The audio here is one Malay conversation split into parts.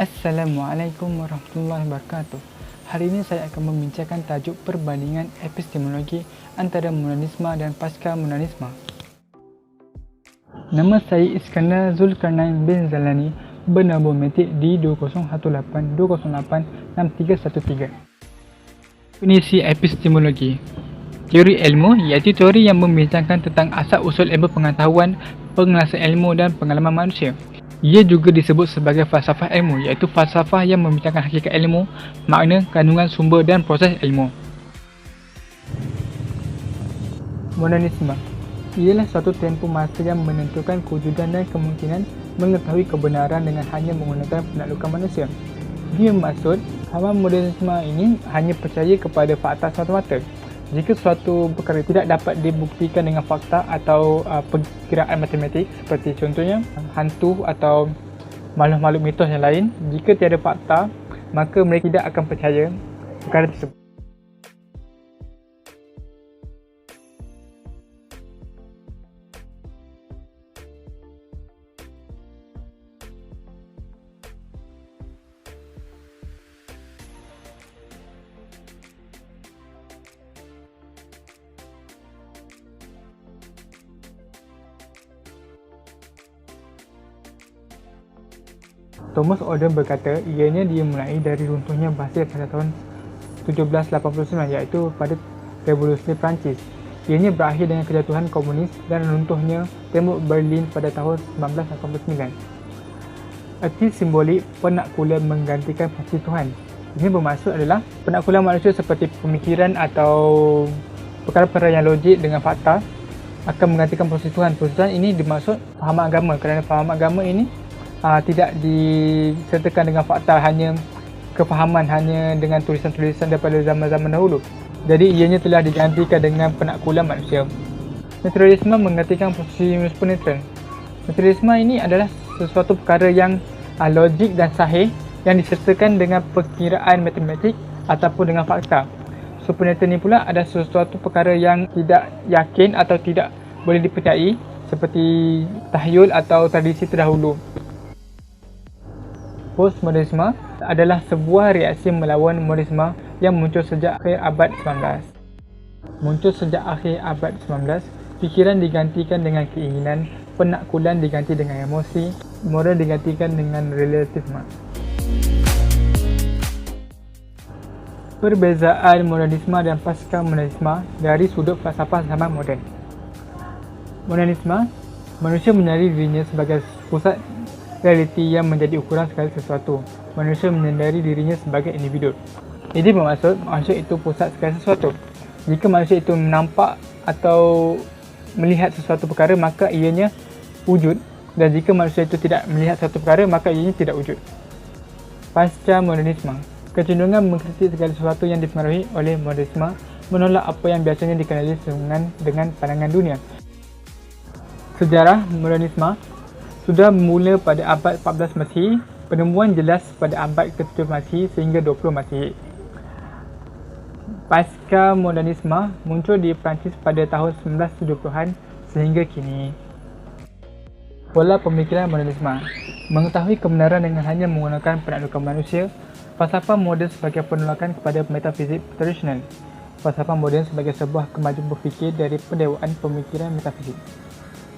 Assalamualaikum warahmatullahi wabarakatuh. Hari ini saya akan membincangkan tajuk perbandingan epistemologi antara modernisme dan pasca-modernisme. Nama saya Iskandar Zulkarnain bin Zalani, bernambah metik di 2018-208-6313. Definisi epistemologi: teori ilmu iaitu teori yang membincangkan tentang asal-usul ilmu pengetahuan, pengelaksan ilmu dan pengalaman manusia. Ia juga disebut sebagai falsafah ilmu iaitu falsafah yang membincangkan hakikat ilmu, makna, kandungan, sumber dan proses ilmu. Modernisme ialah suatu tempoh masa yang menentukan kewujudan dan kemungkinan mengetahui kebenaran dengan hanya menggunakan penaklukan manusia. Dia bermaksud pemahaman modernisme ini hanya percaya kepada fakta semata-mata. Jika suatu perkara tidak dapat dibuktikan dengan fakta atau perkiraan matematik, seperti contohnya hantu atau makhluk-makhluk mitos yang lain, jika tiada fakta, maka mereka tidak akan percaya perkara tersebut. Thomas Orden berkata ianya dimulai dari runtuhnya Basil pada tahun 1789 iaitu pada Revolusi Perancis. Ianya berakhir dengan kejatuhan komunis dan runtuhnya tembok Berlin pada tahun 1989. Erti simbolik penakkulan menggantikan posisi Tuhan. Ini bermaksud adalah penakkulan manusia seperti pemikiran atau perkara-perkara yang logik dengan fakta akan menggantikan posisi Tuhan. Posisi Tuhan ini dimaksud fahaman agama, kerana fahaman agama ini tidak disertakan dengan fakta, hanya kefahaman hanya dengan tulisan-tulisan daripada zaman-zaman dahulu. Jadi ianya telah digantikan dengan penakkulan manusia. Naturalisme menggantikan posisi supernatural. Naturalisme ini adalah sesuatu perkara yang logik dan sahih yang disertakan dengan perkiraan matematik ataupun dengan fakta. Supernatural ini pula adalah sesuatu perkara yang tidak yakin atau tidak boleh dipercayai, seperti tahyul atau tradisi terdahulu. Postmodernisme adalah sebuah reaksi melawan modernisme yang muncul sejak akhir abad 19. Fikiran digantikan dengan keinginan, penakkulan diganti dengan emosi, moral digantikan dengan relativisme. Perbezaan modernisme dan pasca-modernisme dari sudut falsafah zaman moden. Modernisme, manusia menyadari dirinya sebagai pusat realiti yang menjadi ukuran segala sesuatu. Manusia menyadari dirinya sebagai individu. Ini bermaksud manusia itu pusat segala sesuatu. Jika manusia itu menampak atau melihat sesuatu perkara, maka ianya wujud, dan jika manusia itu tidak melihat sesuatu perkara, maka ianya tidak wujud. Pasca modernisme, kecenderungan mengkritik segala sesuatu yang dipengaruhi oleh modernisme, menolak apa yang biasanya dikenali dengan pandangan dunia. Sejarah modernisme sudah bermula pada abad 14 Masihi, penemuan jelas pada abad ke-7 Masihi sehingga 20 Masihi. Pasca modernisme muncul di Perancis pada tahun 1970-an sehingga kini. Pola pemikiran modernisme mengetahui kebenaran dengan hanya menggunakan penaklukan manusia. Falsafah moden sebagai penolakan kepada metafizik tradisional. Falsafah moden sebagai sebuah kemajuan berfikir dari pendewaan pemikiran metafizik.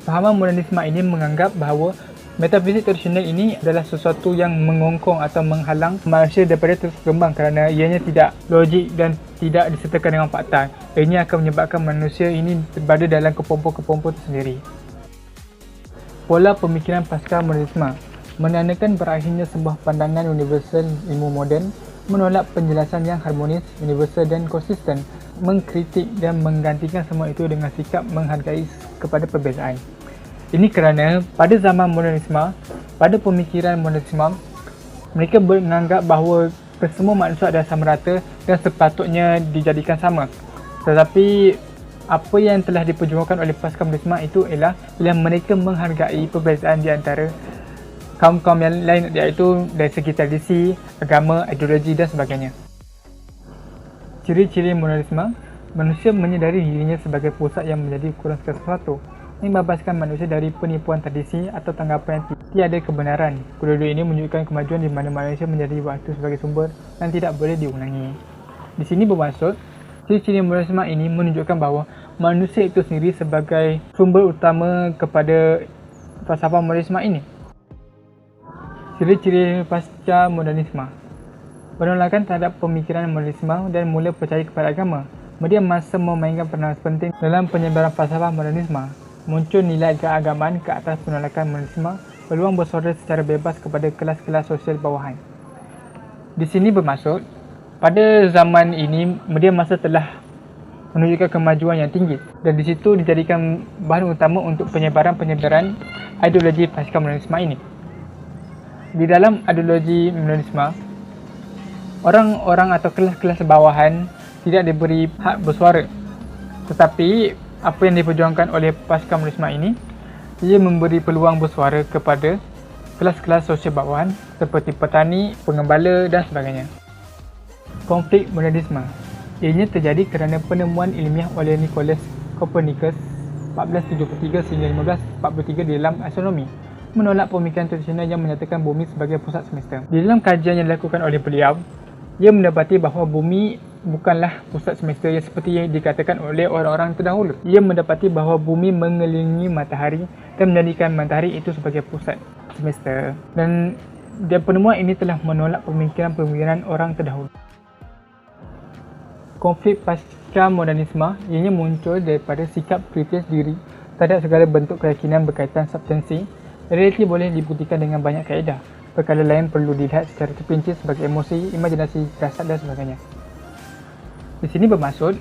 Fahaman modernisme ini menganggap bahawa metafizik tradisional ini adalah sesuatu yang mengongkong atau menghalang manusia daripada terus berkembang kerana ianya tidak logik dan tidak disertakan dengan fakta. Ini akan menyebabkan manusia ini berada dalam kepompong-kepompong tersendiri. Pola pemikiran pasca modernisme menandakan berakhirnya sebuah pandangan universal ilmu moden, menolak penjelasan yang harmonis, universal dan konsisten, mengkritik dan menggantikan semua itu dengan sikap menghargai kepada perbezaan. Ini kerana pada zaman modernisme, pada pemikiran modernisme, mereka menganggap bahawa semua manusia adalah sama rata dan sepatutnya dijadikan sama. Tetapi apa yang telah diperjuangkan oleh pasca-modernisme itu ialah mereka menghargai perbezaan di antara kaum-kaum yang lain, iaitu dari segi tradisi, agama, ideologi dan sebagainya. Ciri-ciri modernisme: manusia menyadari dirinya sebagai pusat yang menjadi ukuran segala sesuatu. membebaskan manusia dari penipuan tradisi atau tanggapan yang tiada kebenaran. Kedua-dua ini menunjukkan kemajuan di mana manusia menjadi waktu sebagai sumber dan tidak boleh diulangi. Di sini bermaksud, ciri-ciri modernisme ini menunjukkan bahawa manusia itu sendiri sebagai sumber utama kepada falsafah modernisme ini. Ciri-ciri pasca modernisme: penolakan terhadap pemikiran modernisme dan mula percaya kepada agama. Media masa memainkan peranan penting dalam penyebaran falsafah modernisme. Muncul nilai keagamaan ke atas penolakan modernisme, peluang bersuara secara bebas kepada kelas-kelas sosial bawahan. Di sini bermaksud, pada zaman ini media masa telah menunjukkan kemajuan yang tinggi dan di situ dijadikan bahan utama untuk penyebaran ideologi pasca modernisme ini. Di dalam ideologi modernisme, orang-orang atau kelas-kelas bawahan tidak diberi hak bersuara. Tetapi apa yang diperjuangkan oleh pasca modernisme ini, ia memberi peluang bersuara kepada kelas-kelas sosial bawahan seperti petani, pengembala dan sebagainya. Konflik modernisme. Ianya terjadi kerana penemuan ilmiah oleh Nicolaus Copernicus 1473 sehingga 1543 di dalam astronomi menolak pemikiran tradisional yang menyatakan bumi sebagai pusat semesta. Di dalam kajian yang dilakukan oleh beliau, ia mendapati bahawa bumi bukanlah pusat semesta yang seperti yang dikatakan oleh orang-orang terdahulu. Ia mendapati bahawa bumi mengelilingi matahari dan menjadikan matahari itu sebagai pusat semesta. Dan penemuan ini telah menolak pemikiran-pemikiran orang terdahulu. Konflik pasca modernisme ianya muncul daripada sikap kritis diri terhadap segala bentuk keyakinan berkaitan substansi. Realiti boleh dibuktikan dengan banyak kaedah. Perkara lain perlu dilihat secara terperinci sebagai emosi, imajinasi, firasat dan sebagainya. Di sini bermaksud,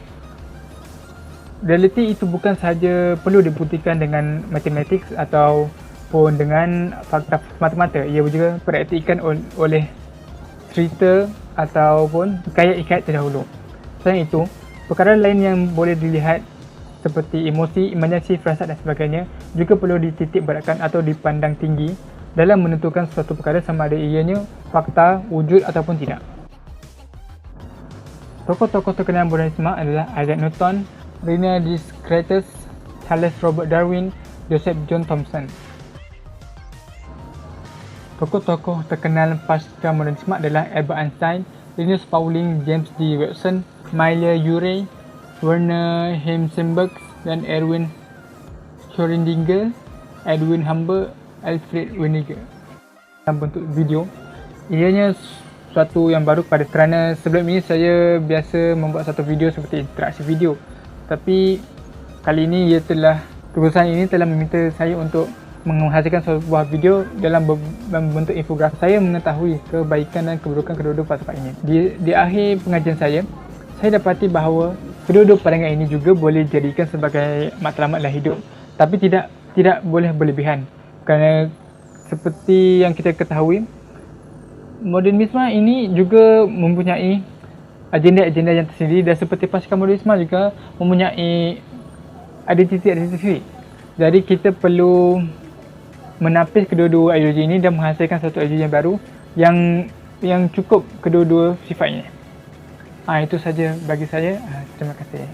realiti itu bukan sahaja perlu dibuktikan dengan matematik ataupun dengan fakta semata-mata. Ia juga dipraktikkan oleh cerita ataupun hikayat-hikayat terdahulu. Selain itu, perkara lain yang boleh dilihat seperti emosi, imajinasi, firasat dan sebagainya juga perlu dititik beratkan atau dipandang tinggi dalam menentukan suatu perkara sama ada ianya fakta, wujud ataupun tidak. Tokoh-tokoh terkenal modernisme adalah Isaac Newton, Rene Descartes, Charles Robert Darwin, Joseph John Thomson. Tokoh-tokoh terkenal pasca modernisme adalah Albert Einstein, Linus Pauling, James D. Watson, Mayer Urey, Werner Heisenberg dan Erwin Schrödinger, Edwin Hubble, Alfred Wegener. Dalam bentuk video, ianya suatu yang baru kerana sebelum ini saya biasa membuat satu video seperti interaksi video. Tapi kali ini tulisan ini telah meminta saya untuk menghasilkan sebuah video dalam bentuk infografis. Saya mengetahui kebaikan dan keburukan kedua-dua falsafah ini. Di akhir pengajian saya dapati bahawa kedua-dua pandangan ini juga boleh dijadikan sebagai matlamat dalam hidup, tapi tidak boleh berlebihan. Kerana seperti yang kita ketahui, modernisme ini juga mempunyai agenda-agenda yang tersendiri dan seperti pasca modernisme juga mempunyai identiti sendiri. Jadi kita perlu menapis kedua-dua ideologi ini dan menghasilkan satu ideologi yang baru yang cukup kedua-dua sifatnya. Itu saja bagi saya. Terima kasih.